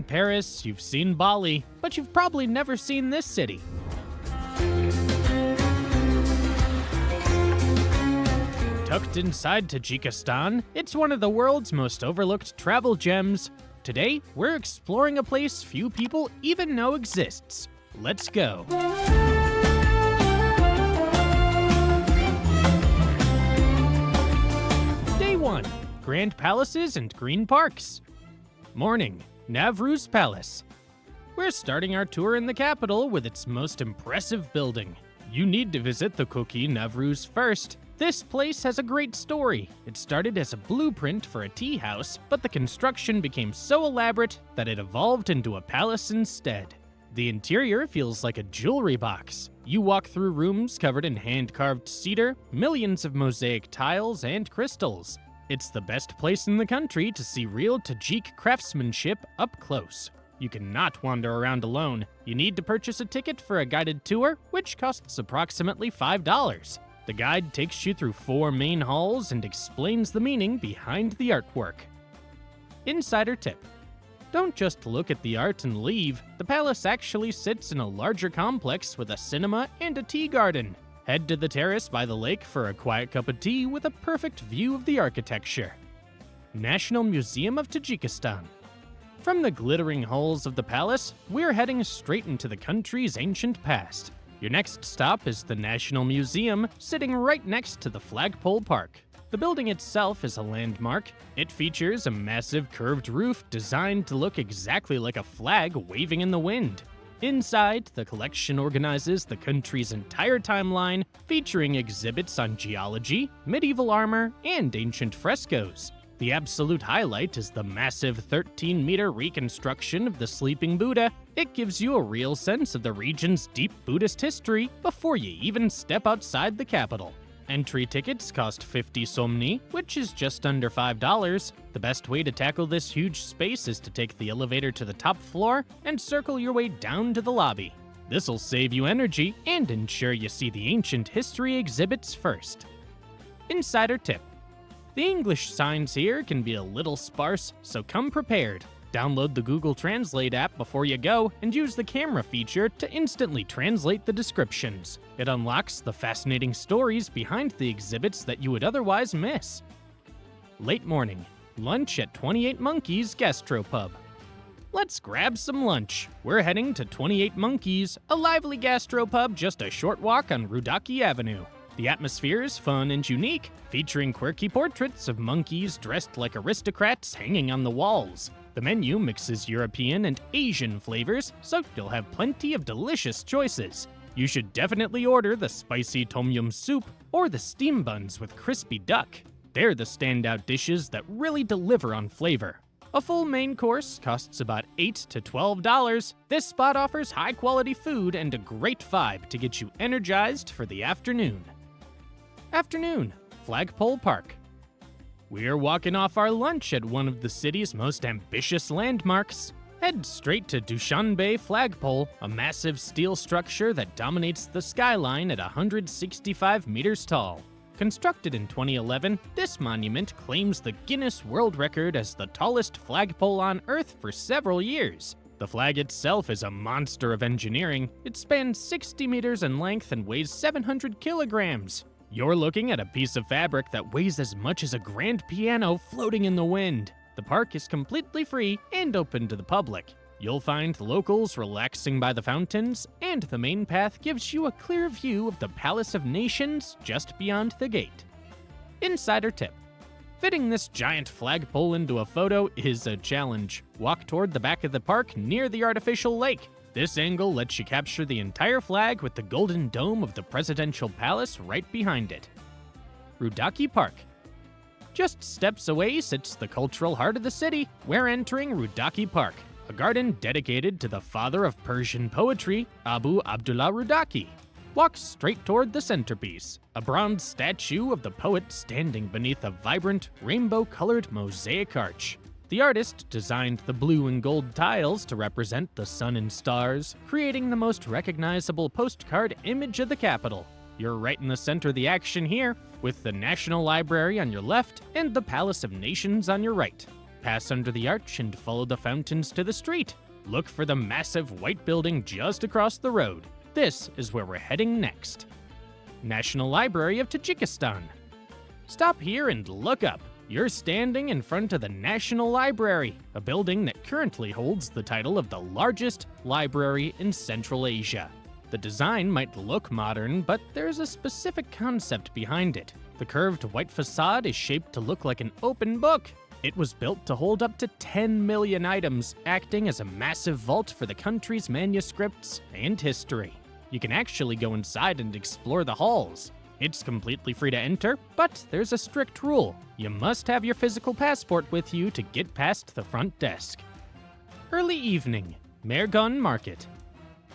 seen Paris, you've seen Bali, but you've probably never seen this city. Tucked inside Tajikistan, it's one of the world's most overlooked travel gems. Today, we're exploring a place few people even know exists. Let's go. Day 1. Grand Palaces and Green Parks. Morning. Navruz Palace. We're starting our tour in the capital with its most impressive building. You need to visit the Koki Navruz first. This place has a great story. It started as a blueprint for a tea house, but the construction became so elaborate that it evolved into a palace instead. The interior feels like a jewelry box. You walk through rooms covered in hand-carved cedar, millions of mosaic tiles, and crystals. It's the best place in the country to see real Tajik craftsmanship up close. You cannot wander around alone. You need to purchase a ticket for a guided tour, which costs approximately $5. The guide takes you through 4 main halls and explains the meaning behind the artwork. Insider tip. Don't just look at the art and leave. The palace actually sits in a larger complex with a cinema and a tea garden. Head to the terrace by the lake for a quiet cup of tea with a perfect view of the architecture. National Museum of Tajikistan. From the glittering halls of the palace, we're heading straight into the country's ancient past. Your next stop is the National Museum, sitting right next to the Flagpole Park. The building itself is a landmark. It features a massive curved roof designed to look exactly like a flag waving in the wind. Inside, the collection organizes the country's entire timeline, featuring exhibits on geology, medieval armor, and ancient frescoes. The absolute highlight is the massive 13-meter reconstruction of the Sleeping Buddha. It gives you a real sense of the region's deep Buddhist history before you even step outside the capital. Entry tickets cost 50 somni, which is just under $5. The best way to tackle this huge space is to take the elevator to the top floor and circle your way down to the lobby. This'll save you energy and ensure you see the ancient history exhibits first. Insider tip. The English signs here can be a little sparse, so come prepared. Download the Google Translate app before you go and use the camera feature to instantly translate the descriptions. It unlocks the fascinating stories behind the exhibits that you would otherwise miss. Late morning. Lunch at 28 Monkeys Gastropub. Let's grab some lunch. We're heading to 28 Monkeys, a lively gastropub just a short walk on Rudaki Avenue. The atmosphere is fun and unique, featuring quirky portraits of monkeys dressed like aristocrats hanging on the walls. The menu mixes European and Asian flavors, so you'll have plenty of delicious choices. You should definitely order the spicy tom yum soup or the steam buns with crispy duck. They're the standout dishes that really deliver on flavor. A full main course costs about $8 to $12. This spot offers high-quality food and a great vibe to get you energized for the afternoon. Afternoon, Flagpole Park. We're walking off our lunch at one of the city's most ambitious landmarks. Head straight to Dushanbe Flagpole, a massive steel structure that dominates the skyline at 165 meters tall. Constructed in 2011, this monument claims the Guinness World Record as the tallest flagpole on Earth for several years. The flag itself is a monster of engineering. It spans 60 meters in length and weighs 700 kilograms. You're looking at a piece of fabric that weighs as much as a grand piano floating in the wind. The park is completely free and open to the public. You'll find locals relaxing by the fountains, and the main path gives you a clear view of the Palace of Nations just beyond the gate. Insider tip. Fitting this giant flagpole into a photo is a challenge. Walk toward the back of the park near the artificial lake. This angle lets you capture the entire flag with the golden dome of the presidential palace right behind it. Rudaki Park. Just steps away sits the cultural heart of the city. We're entering Rudaki Park, a garden dedicated to the father of Persian poetry, Abu Abdullah Rudaki. Walk straight toward the centerpiece, a bronze statue of the poet standing beneath a vibrant, rainbow-colored mosaic arch. The artist designed the blue and gold tiles to represent the sun and stars, creating the most recognizable postcard image of the capital. You're right in the center of the action here, with the National Library on your left and the Palace of Nations on your right. Pass under the arch and follow the fountains to the street. Look for the massive white building just across the road. This is where we're heading next. National Library of Tajikistan. Stop here and look up. You're standing in front of the National Library, a building that currently holds the title of the largest library in Central Asia. The design might look modern, but there's a specific concept behind it. The curved white facade is shaped to look like an open book. It was built to hold up to 10 million items, acting as a massive vault for the country's manuscripts and history. You can actually go inside and explore the halls. It's completely free to enter, but there's a strict rule. You must have your physical passport with you to get past the front desk. Early evening, Mergon Market.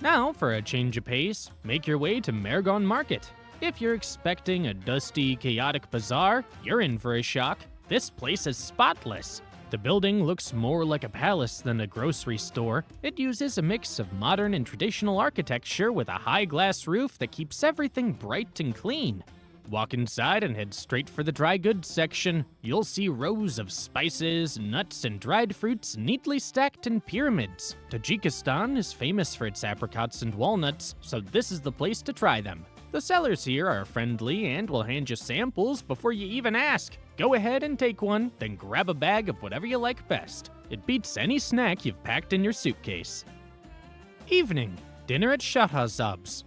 Now, for a change of pace, make your way to Mergon Market. If you're expecting a dusty, chaotic bazaar, you're in for a shock. This place is spotless. The building looks more like a palace than a grocery store. It uses a mix of modern and traditional architecture with a high glass roof that keeps everything bright and clean. Walk inside and head straight for the dry goods section. You'll see rows of spices, nuts, and dried fruits neatly stacked in pyramids. Tajikistan is famous for its apricots and walnuts, so this is the place to try them. The sellers here are friendly and will hand you samples before you even ask. Go ahead and take one, then grab a bag of whatever you like best. It beats any snack you've packed in your suitcase. Evening, dinner at Sarazm's.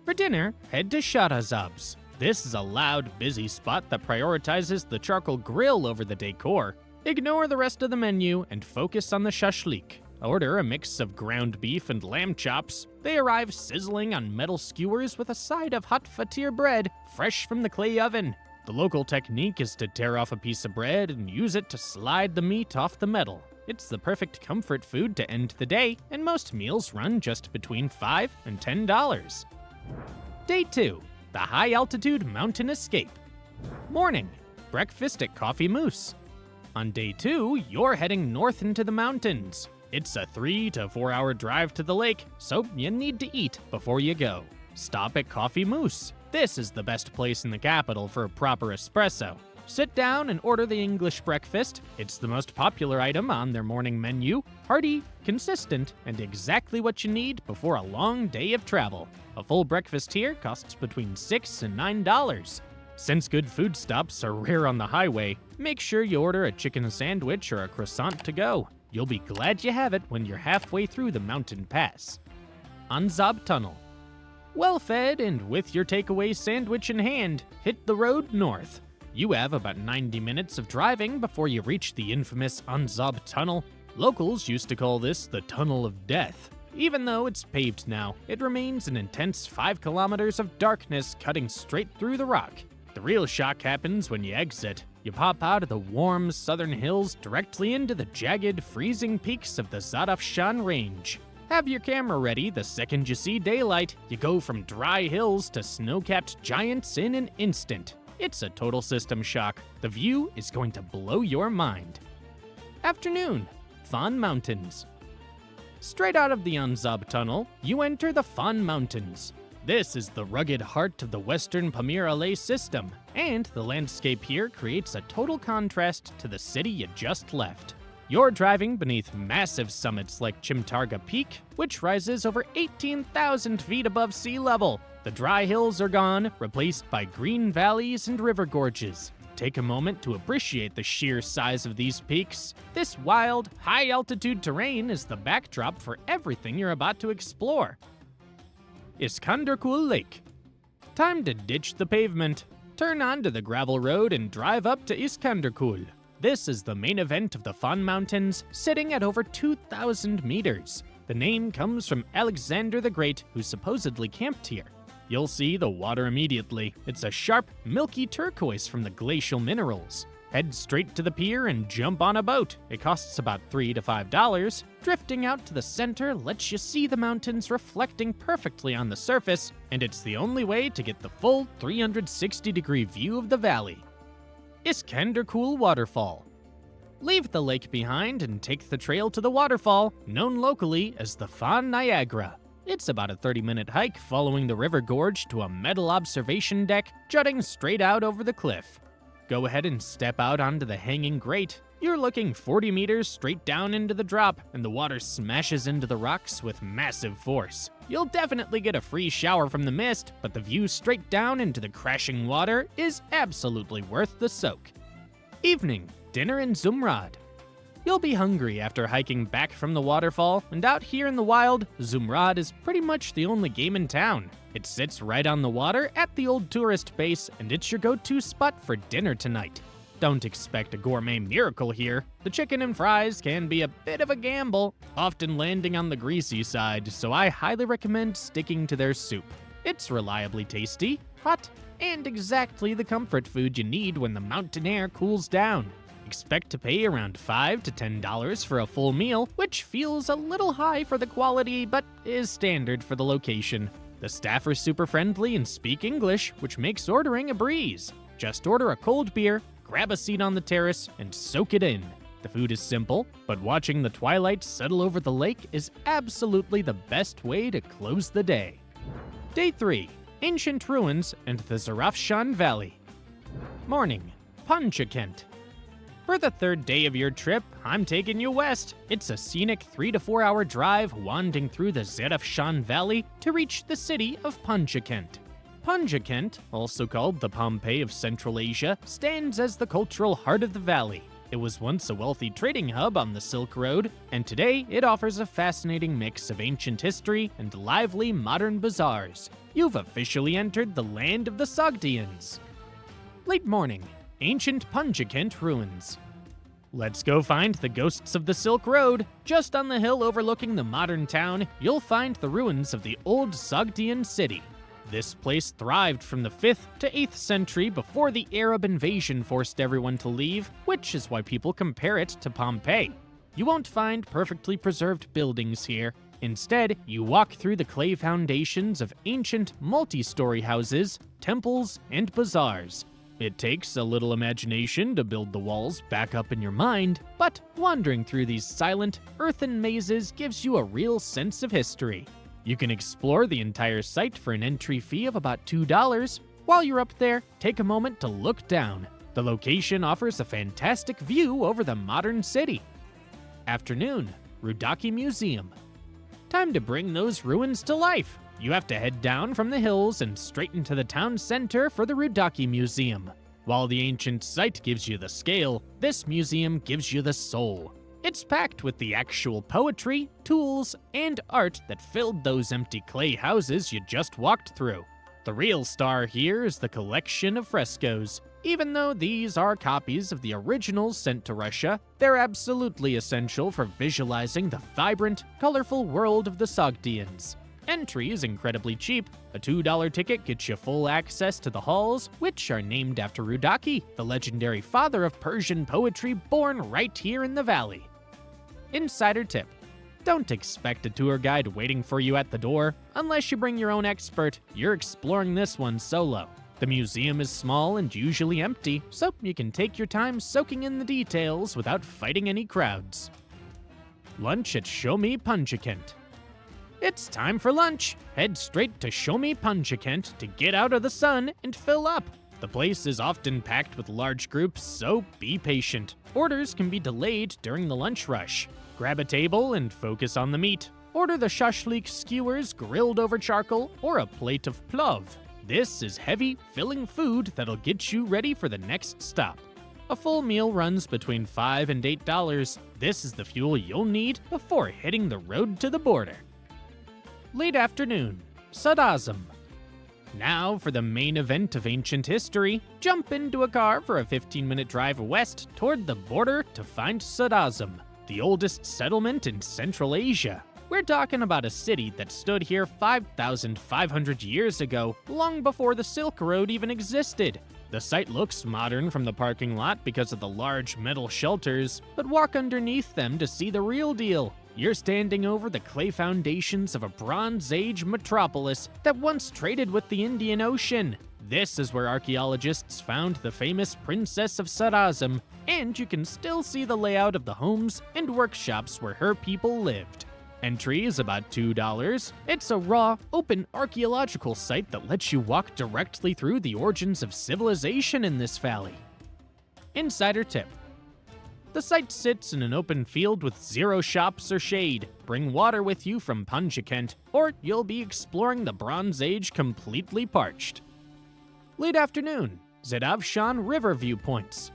For dinner, head to Sarazm's. This is a loud, busy spot that prioritizes the charcoal grill over the decor. Ignore the rest of the menu and focus on the shashlik. Order a mix of ground beef and lamb chops. They arrive sizzling on metal skewers with a side of hot fatir bread, fresh from the clay oven. The local technique is to tear off a piece of bread and use it to slide the meat off the metal. It's the perfect comfort food to end the day, and most meals run just between $5 and $10. Day 2. The high-altitude mountain escape. Morning. Breakfast at Coffee Moose. On day 2, you're heading north into the mountains. It's a 3 to 4 hour drive to the lake, so you need to eat before you go. Stop at Coffee Moose. This is the best place in the capital for a proper espresso. Sit down and order the English breakfast. It's the most popular item on their morning menu. Hearty, consistent, and exactly what you need before a long day of travel. A full breakfast here costs between $6 and $9. Since good food stops are rare on the highway, make sure you order a chicken sandwich or a croissant to go. You'll be glad you have it when you're halfway through the mountain pass. Anzab Tunnel. Well-fed and with your takeaway sandwich in hand, hit the road north. You have about 90 minutes of driving before you reach the infamous Anzab Tunnel. Locals used to call this the Tunnel of Death. Even though it's paved now, it remains an intense 5 kilometers of darkness cutting straight through the rock. The real shock happens when you exit. You pop out of the warm southern hills directly into the jagged, freezing peaks of the Zeravshan range. Have your camera ready the second you see daylight. You go from dry hills to snow-capped giants in an instant. It's a total system shock. The view is going to blow your mind. Afternoon, Fann Mountains. Straight out of the Anzab Tunnel, you enter the Fann Mountains. This is the rugged heart of the western Pamir Alay system, and the landscape here creates a total contrast to the city you just left. You're driving beneath massive summits like Chimtarga Peak, which rises over 18,000 feet above sea level. The dry hills are gone, replaced by green valleys and river gorges. Take a moment to appreciate the sheer size of these peaks. This wild, high-altitude terrain is the backdrop for everything you're about to explore. Iskanderkul Lake. Time to ditch the pavement. Turn onto the gravel road and drive up to Iskanderkul. This is the main event of the Fann Mountains, sitting at over 2,000 meters. The name comes from Alexander the Great, who supposedly camped here. You'll see the water immediately. It's a sharp, milky turquoise from the glacial minerals. Head straight to the pier and jump on a boat. It costs about $3 to $5. Drifting out to the center lets you see the mountains reflecting perfectly on the surface, and it's the only way to get the full 360-degree view of the valley. Iskanderkul Waterfall. Leave the lake behind and take the trail to the waterfall, known locally as the Fann Niagara. It's about a 30-minute hike following the river gorge to a metal observation deck jutting straight out over the cliff. Go ahead and step out onto the hanging grate. You're looking 40 meters straight down into the drop, and the water smashes into the rocks with massive force. You'll definitely get a free shower from the mist, but the view straight down into the crashing water is absolutely worth the soak. Evening, dinner in Zumrad. You'll be hungry after hiking back from the waterfall, and out here in the wild, Zumrad is pretty much the only game in town. It sits right on the water at the old tourist base, and it's your go-to spot for dinner tonight. Don't expect a gourmet miracle here. The chicken and fries can be a bit of a gamble, often landing on the greasy side, so I highly recommend sticking to their soup. It's reliably tasty, hot, and exactly the comfort food you need when the mountain air cools down. Expect to pay around $5 to $10 for a full meal, which feels a little high for the quality, but is standard for the location. The staff are super friendly and speak English, which makes ordering a breeze. Just order a cold beer, grab a seat on the terrace, and soak it in. The food is simple, but watching the twilight settle over the lake is absolutely the best way to close the day. Day 3. Ancient Ruins and the Zeravshan Valley. Morning. Panjakent. For the third day of your trip, I'm taking you west. It's a scenic 3 to 4 hour drive wanding through the Zeravshan Valley to reach the city of Panjakent. Panjakent, also called the Pompeii of Central Asia, stands as the cultural heart of the valley. It was once a wealthy trading hub on the Silk Road, and today it offers a fascinating mix of ancient history and lively modern bazaars. You've officially entered the land of the Sogdians. Late morning, ancient Panjakent ruins. Let's go find the ghosts of the Silk Road. Just on the hill overlooking the modern town, you'll find the ruins of the old Sogdian city. This place thrived from the 5th to 8th century before the Arab invasion forced everyone to leave, which is why people compare it to Pompeii. You won't find perfectly preserved buildings here. Instead, you walk through the clay foundations of ancient multi-story houses, temples, and bazaars. It takes a little imagination to build the walls back up in your mind, but wandering through these silent, earthen mazes gives you a real sense of history. You can explore the entire site for an entry fee of about $2. While you're up there, take a moment to look down. The location offers a fantastic view over the modern city. Afternoon, Rudaki Museum. Time to bring those ruins to life. You have to head down from the hills and straight into the town center for the Rudaki Museum. While the ancient site gives you the scale, this museum gives you the soul. It's packed with the actual poetry, tools, and art that filled those empty clay houses you just walked through. The real star here is the collection of frescoes. Even though these are copies of the originals sent to Russia, they're absolutely essential for visualizing the vibrant, colorful world of the Sogdians. Entry is incredibly cheap. A $2 ticket gets you full access to the halls, which are named after Rudaki, the legendary father of Persian poetry born right here in the valley. Insider tip: don't expect a tour guide waiting for you at the door. Unless you bring your own expert, you're exploring this one solo. The museum is small and usually empty, so you can take your time soaking in the details without fighting any crowds. Lunch at Show Me Panjakent. It's time for lunch. Head straight to Show Me Panjakent to get out of the sun and fill up. The place is often packed with large groups, so be patient. Orders can be delayed during the lunch rush. Grab a table and focus on the meat. Order the shashlik skewers grilled over charcoal or a plate of plov. This is heavy, filling food that'll get you ready for the next stop. A full meal runs between $5 and $8. This is the fuel you'll need before hitting the road to the border. Late afternoon, Sarazm. Now for the main event of ancient history. Jump into a car for a 15-minute drive west toward the border to find Sarazm, the oldest settlement in Central Asia. We're talking about a city that stood here 5,500 years ago, long before the Silk Road even existed. The site looks modern from the parking lot because of the large metal shelters, but walk underneath them to see the real deal. You're standing over the clay foundations of a Bronze Age metropolis that once traded with the Indian Ocean. This is where archaeologists found the famous Princess of Sarazm, and you can still see the layout of the homes and workshops where her people lived. Entry is about $2. It's a raw, open archaeological site that lets you walk directly through the origins of civilization in this valley. Insider tip: The site sits in an open field with 0 shops or shade. Bring water with you from Panjakent, or you'll be exploring the Bronze Age completely parched. Late afternoon, Zeravshan River viewpoints.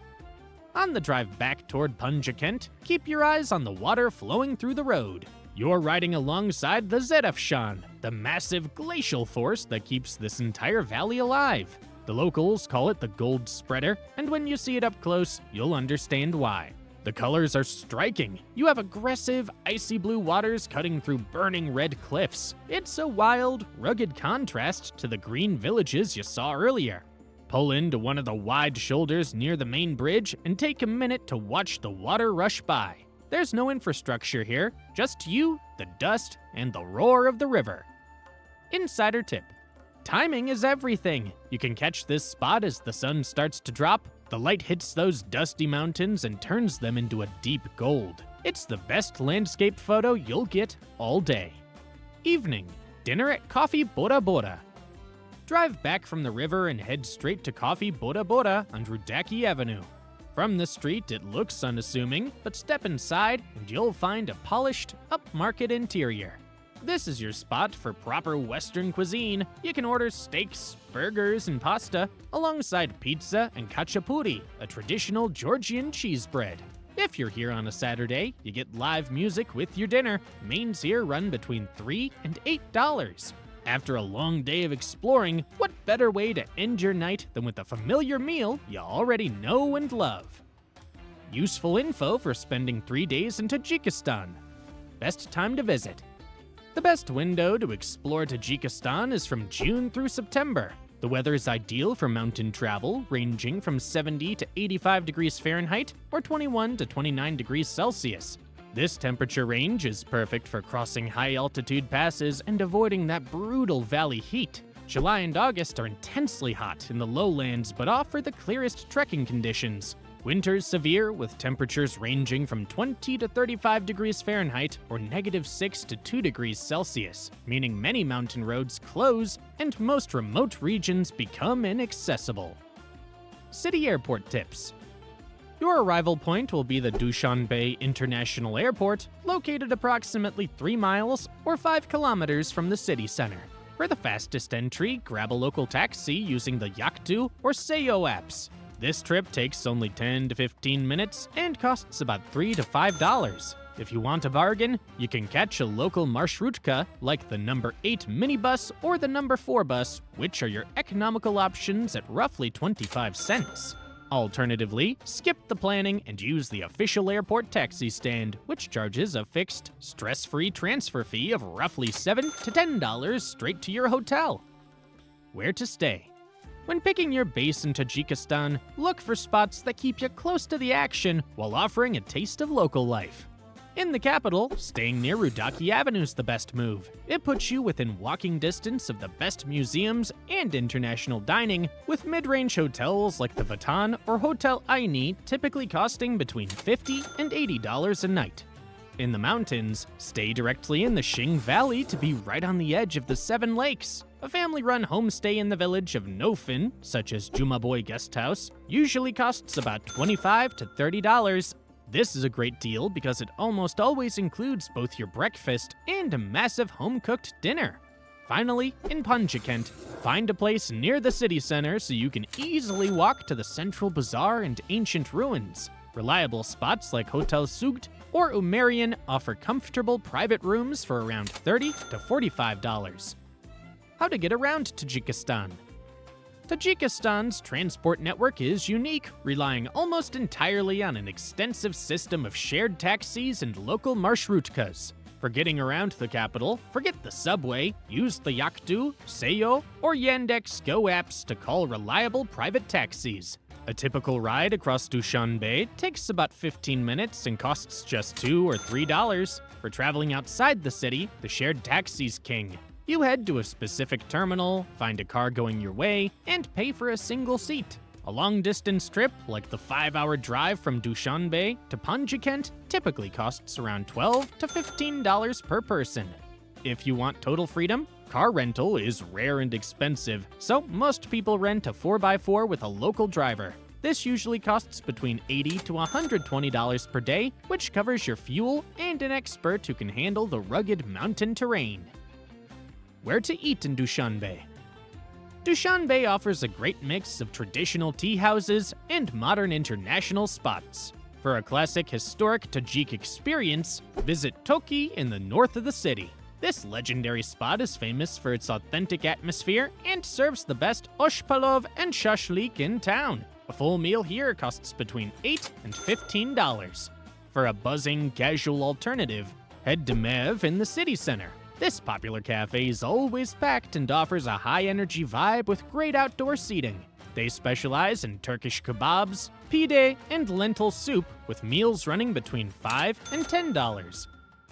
On the drive back toward Panjakent, keep your eyes on the water flowing through the road. You're riding alongside the Zeravshan, the massive glacial force that keeps this entire valley alive. The locals call it the Gold Spreader, and when you see it up close, you'll understand why. The colors are striking. You have aggressive, icy blue waters cutting through burning red cliffs. It's a wild, rugged contrast to the green villages you saw earlier. Pull into one of the wide shoulders near the main bridge and take a minute to watch the water rush by. There's no infrastructure here, just you, the dust, and the roar of the river. Insider tip: timing is everything. You can catch this spot as the sun starts to drop. The light hits those dusty mountains and turns them into a deep gold. It's the best landscape photo you'll get all day. Evening, dinner at Coffee Bora Bora. Drive back from the river and head straight to Coffee Bora Bora on Rudaki Avenue. From the street, it looks unassuming, but step inside and you'll find a polished, upmarket interior. This is your spot for proper Western cuisine. You can order steaks, burgers, and pasta, alongside pizza and khachapuri, a traditional Georgian cheese bread. If you're here on a Saturday, you get live music with your dinner. Mains here run between $3 and $8. After a long day of exploring, what better way to end your night than with a familiar meal you already know and love? Useful info for spending 3 days in Tajikistan. Best time to visit. The best window to explore Tajikistan is from June through September. The weather is ideal for mountain travel, ranging from 70 to 85 degrees Fahrenheit or 21 to 29 degrees Celsius. This temperature range is perfect for crossing high-altitude passes and avoiding that brutal valley heat. July and August are intensely hot in the lowlands but offer the clearest trekking conditions. Winter's severe, with temperatures ranging from 20 to 35 degrees Fahrenheit or -6 to 2 degrees Celsius, meaning many mountain roads close and most remote regions become inaccessible. City airport tips. Your arrival point will be the Dushanbe International Airport, located approximately 3 miles or 5 kilometers from the city center. For the fastest entry, grab a local taxi using the Yaktu or Seyo apps. This trip takes only 10 to 15 minutes and costs about $3 to $5. If you want a bargain, you can catch a local marshrutka like the number 8 minibus or the number 4 bus, which are your economical options at roughly 25 cents. Alternatively, skip the planning and use the official airport taxi stand, which charges a fixed, stress-free transfer fee of roughly $7 to $10 straight to your hotel. Where to stay? When picking your base in Tajikistan, look for spots that keep you close to the action while offering a taste of local life. In the capital, staying near Rudaki Avenue is the best move. It puts you within walking distance of the best museums and international dining, with mid-range hotels like the Vatan or Hotel Aini typically costing between $50 and $80 a night. In the mountains, stay directly in the Xing Valley to be right on the edge of the 7 lakes. A family-run homestay in the village of Nofin, such as Jumaboy Guest House, usually costs about $25 to $30. This is a great deal because it almost always includes both your breakfast and a massive home-cooked dinner. Finally, in Panjakent, find a place near the city center so you can easily walk to the central bazaar and ancient ruins. Reliable spots like Hotel Sugd or Umerian offer comfortable private rooms for around $30 to $45. How to get around Tajikistan? Tajikistan's transport network is unique, relying almost entirely on an extensive system of shared taxis and local marshrutkas. For getting around the capital, forget the subway, use the Yaktu, Seyo, or Yandex Go apps to call reliable private taxis. A typical ride across Dushanbe takes about 15 minutes and costs just $2 or $3. For traveling outside the city, the shared taxi's king. You head to a specific terminal, find a car going your way, and pay for a single seat. A long-distance trip, like the 5-hour drive from Dushanbe to Panjakent, typically costs around $12 to $15 per person. If you want total freedom, car rental is rare and expensive, so most people rent a 4x4 with a local driver. This usually costs between $80 to $120 per day, which covers your fuel and an expert who can handle the rugged mountain terrain. Where to eat in Dushanbe? Dushanbe offers a great mix of traditional tea houses and modern international spots. For a classic historic Tajik experience, visit Toki in the north of the city. This legendary spot is famous for its authentic atmosphere and serves the best oshpalov and shashlik in town. A full meal here costs between $8 and $15. For a buzzing, casual alternative, head to Mev in the city center. This popular cafe is always packed and offers a high-energy vibe with great outdoor seating. They specialize in Turkish kebabs, pide, and lentil soup, with meals running between $5 and $10.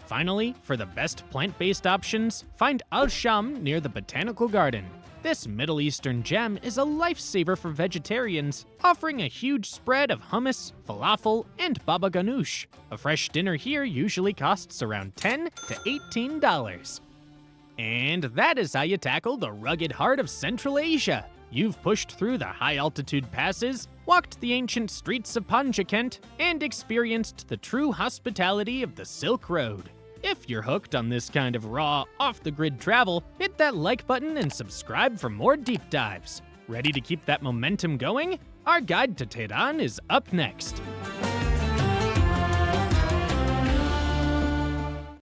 Finally, for the best plant-based options, find Al-Sham near the Botanical Garden. This Middle Eastern gem is a lifesaver for vegetarians, offering a huge spread of hummus, falafel, and baba ganoush. A fresh dinner here usually costs around $10 to $18. And that is how you tackle the rugged heart of Central Asia. You've pushed through the high-altitude passes, walked the ancient streets of Panjakent, and experienced the true hospitality of the Silk Road. If you're hooked on this kind of raw, off-the-grid travel, hit that like button and subscribe for more deep dives. Ready to keep that momentum going? Our guide to Tehran is up next.